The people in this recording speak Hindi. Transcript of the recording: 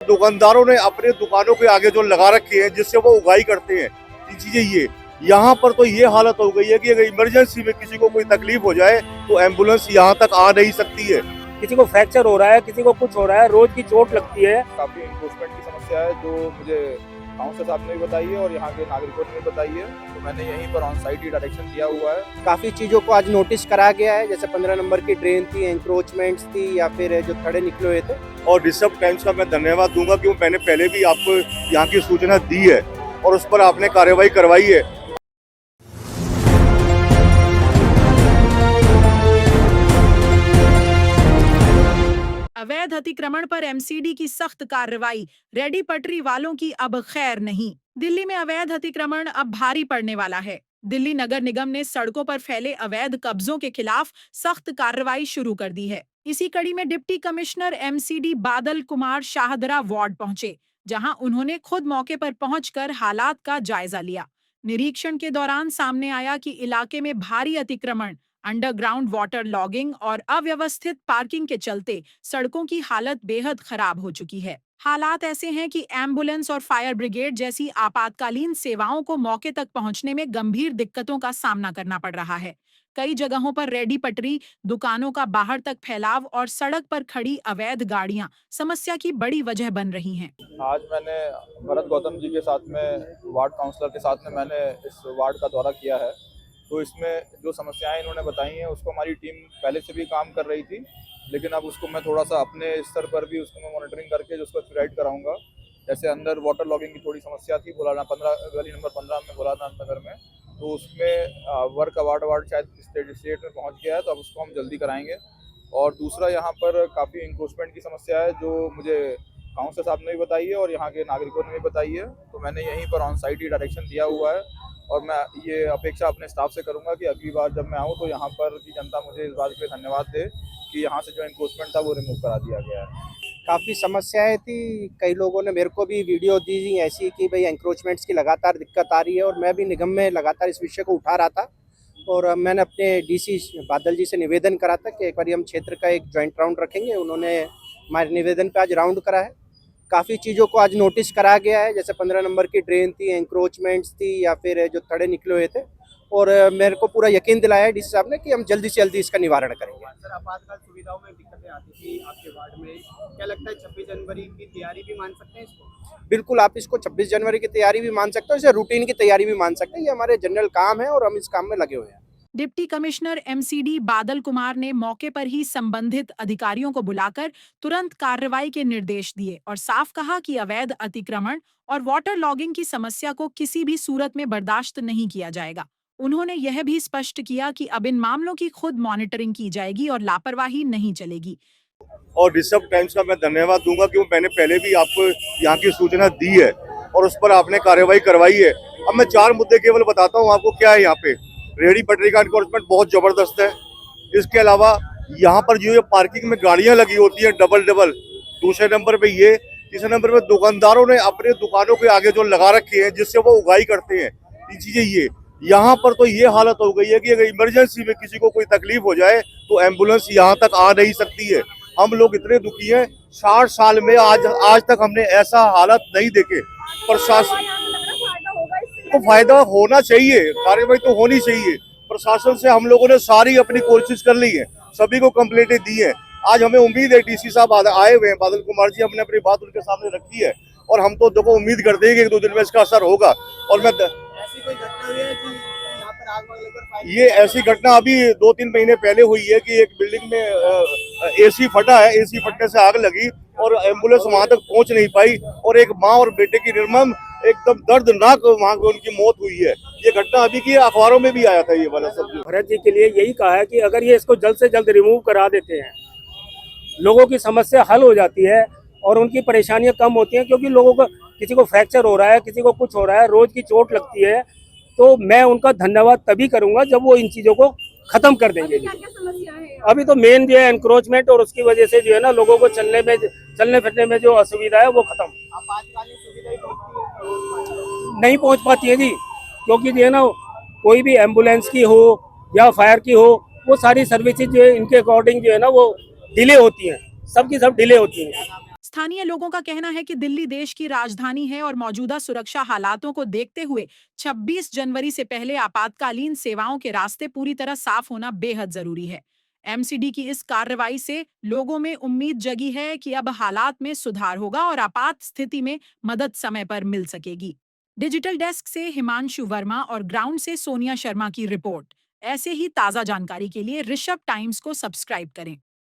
दुकानदारों ने अपने दुकानों के आगे जो लगा रखे हैं जिससे वो उगाई करते हैं ये चीजें, ये यहाँ पर तो ये हालत हो गई है कि अगर इमरजेंसी में किसी को कोई तकलीफ हो जाए तो एम्बुलेंस यहाँ तक आ नहीं सकती है। किसी को फ्रैक्चर हो रहा है, किसी को कुछ हो रहा है, रोज की चोट लगती है। काफी इंक्रोचमेंट की समस्या है जो मुझे काउंसिलर साहब ने भी बताई है और यहाँ के नागरिकों ने भी बताई है, तो मैंने यहीं पर ऑन साइट ही डायरेक्शन दिया हुआ है। काफ़ी चीज़ों को आज नोटिस करा गया है, जैसे 15 नंबर की ड्रेन थी, एंक्रोचमेंट्स थी या फिर जो थड़े निकले हुए थे। और डिस्टर्ब टाइम्स का मैं धन्यवाद दूंगा क्योंकि मैंने पहले भी आपको यहाँ की सूचना दी है और उस पर आपने कार्रवाई करवाई है। अवैध अतिक्रमण पर एमसीडी की सख्त कार्रवाई, रेडी पटरी वालों की अब खैर नहीं। दिल्ली में अवैध अतिक्रमण अब भारी पड़ने वाला है। दिल्ली नगर निगम ने सड़कों पर फैले अवैध कब्जों के खिलाफ सख्त कार्रवाई शुरू कर दी है। इसी कड़ी में deputy commissioner MCD Badal Kumar Shahdara ward पहुंचे, जहां उन्होंने खुद मौके पर पहुंचकर हालात का जायजा लिया। निरीक्षण के दौरान सामने आया कि इलाके में भारी अतिक्रमण, अंडरग्राउंड वाटर लॉगिंग और अव्यवस्थित पार्किंग के चलते सड़कों की हालत बेहद खराब हो चुकी है। हालात ऐसे हैं कि एम्बुलेंस और फायर ब्रिगेड जैसी आपातकालीन सेवाओं को मौके तक पहुंचने में गंभीर दिक्कतों का सामना करना पड़ रहा है। कई जगहों पर रेडी पटरी, दुकानों का बाहर तक फैलाव और सड़क पर खड़ी अवैध गाड़ियां समस्या की बड़ी वजह बन रही हैं। आज मैंने भरत गौतम जी के साथ में, वार्ड काउंसलर के साथ में मैंने इस वार्ड का दौरा किया है, तो इसमें जो समस्याएं इन्होंने बताई हैं उसको हमारी टीम पहले से भी काम कर रही थी, लेकिन अब उसको मैं थोड़ा सा अपने स्तर पर भी उसको मैं मॉनिटरिंग करके जो उसको एक्सपेडाइट कराऊंगा। जैसे अंदर वाटर लॉगिंग की थोड़ी समस्या थी गली नंबर 15 में भोलानाथ नगर में, तो उसमें वर्क अवार्ड शायद स्टेट में पहुंच गया है, तो अब उसको हम जल्दी कराएंगे। और दूसरा यहाँ पर काफ़ी इंक्रोचमेंट की समस्या है जो मुझे काउंसिलर साहब ने भी बताई है और यहाँ के नागरिकों ने भी बताई है, तो मैंने यहीं पर ऑन साइट ही डायरेक्शन दिया हुआ है। और मैं ये अपेक्षा अपने स्टाफ से करूंगा कि अगली बार जब मैं आऊँ तो यहाँ पर की जनता मुझे इस बात के लिए धन्यवाद दे कि यहाँ से जो इंक्रोचमेंट था वो रिमूव करा दिया गया है। काफ़ी समस्याएं थी, कई लोगों ने मेरे को भी वीडियो दी थी ऐसी कि भाई एंक्रोचमेंट्स की लगातार दिक्कत आ रही है, और मैं भी निगम में लगातार इस विषय को उठा रहा था। और मैंने अपने डीसी बादल जी से निवेदन करा था कि एक बार हम क्षेत्र का एक जॉइंट राउंड रखेंगे। उन्होंने हमारे निवेदन पे आज राउंड करा है। काफ़ी चीज़ों को आज नोटिस करा गया है, जैसे 15 नंबर की ड्रेन थी, एंक्रोचमेंट्स थी या फिर जो थड़े निकले हुए थे, और मेरे को पूरा यकीन दिलाया है डीसी साहब ने कि हम जल्दी से जल्दी इसका निवारण करेंगे। सर, आपातकाल सुविधाओं में दिक्कतें आती थी आपके वार्ड में, क्या लगता है 26 जनवरी की तैयारी भी मान सकते हैं इसको? बिल्कुल, आप इसको 26 जनवरी की तैयारी भी मान सकते हो, इसे रूटीन की तैयारी भी मान सकते हैं। ये हमारे जनरल काम है और हम इस काम में लगे हुए हैं। Deputy commissioner MCD Badal Kumar ने मौके पर ही संबंधित अधिकारियों को बुलाकर तुरंत कार्रवाई के निर्देश दिए और साफ कहा कि अवैध अतिक्रमण और वाटर लॉगिंग की समस्या को किसी भी सूरत में बर्दाश्त नहीं किया जाएगा। उन्होंने यह भी स्पष्ट किया कि अब इन मामलों की खुद मॉनिटरिंग की जाएगी और लापरवाही नहीं चलेगी। और डिस्टर्ब टाइम्स का मैं धन्यवाद दूंगा क्योंकि मैंने पहले भी आपको यहाँ की सूचना दी है और उस पर आपने कार्रवाई करवाई है। अब मैं 4 मुद्दे केवल बताता हूँ आपको क्या है। यहाँ पे रेडी पटरी का एनफोर्समेंट बहुत जबरदस्त है। इसके अलावा यहाँ पर जो पार्किंग में गाड़ियाँ लगी होती हैं डबल, दूसरे नंबर पे ये, तीसरे नंबर पे दुकानदारों ने अपने दुकानों के आगे जो लगा रखे हैं जिससे वो उगाई करते हैं ये चीजें, ये यहाँ पर तो ये हालत हो गई है कि अगर इमरजेंसी में किसी को कोई तकलीफ हो जाए तो एम्बुलेंस यहाँ तक आ नहीं सकती है। हम लोग इतने दुखी हैं, 60 साल में आज तक हमने ऐसा हालत नहीं देखे। प्रशासन को फायदा होना चाहिए, कार्रवाई तो होनी चाहिए। प्रशासन से हम लोगों ने सारी अपनी कोशिश कर ली है, सभी को कंप्लेंटें दी है। आज हमें उम्मीद है डीसी साहब आए हुए हैं, बादल कुमार जी, हमने अपनी बात उनके सामने रखी है और हम तो देखो उम्मीद करते हैं कि 1-2 दिन में इसका असर होगा। और मैं ऐसी कोई घटना हुई है कि यहाँ पर आग वाग लगकर फायर? ये ऐसी घटना अभी 2-3 महीने पहले हुई है कि एक बिल्डिंग में एसी फटा है, एसी फटने से आग लगी और एम्बुलेंस वहां तक पहुंच नहीं पाई और एक माँ और बेटे की निर्मम एकदम दर्दनाक वहां पे उनकी मौत हुई है। ये घटना अभी की अखबारों में भी आया था ये वाला सब। भरत जी के लिए यही कहा है कि अगर ये इसको जल्द से जल्द रिमूव करा देते हैं, लोगों की समस्या हल हो जाती है और उनकी परेशानियां कम होती हैं। क्योंकि लोगों को, किसी को फ्रैक्चर हो रहा है, किसी को कुछ हो रहा है, रोज की चोट लगती है, तो मैं उनका धन्यवाद तभी करूंगा जब वो इन चीजों को खत्म कर देंगे। अभी तो मेन जो है एनक्रोचमेंट, और उसकी वजह से जो है ना लोगों को चलने फिरने में जो असुविधा है वो खत्म। आपातकालीन सुविधाएं नहीं पहुंच पाती है जी, क्योंकि जो है ना कोई भी एम्बुलेंस की हो या फायर की हो, वो सारी सर्विसेज जो है इनके अकॉर्डिंग जो है ना वो डिले होती हैं, सबकी सब डिले होती हैं। स्थानीय लोगों का कहना है कि दिल्ली देश की राजधानी है और मौजूदा सुरक्षा हालातों को देखते हुए 26 जनवरी से पहले आपातकालीन सेवाओं के रास्ते पूरी तरह साफ होना बेहद जरूरी है। एमसीडी की इस कार्रवाई से लोगों में उम्मीद जगी है कि अब हालात में सुधार होगा और आपात स्थिति में मदद समय पर मिल सकेगी। डिजिटल डेस्क से हिमांशु वर्मा और ग्राउंड से सोनिया शर्मा की रिपोर्ट। ऐसे ही ताज़ा जानकारी के लिए ऋषभ टाइम्स को सब्सक्राइब करें।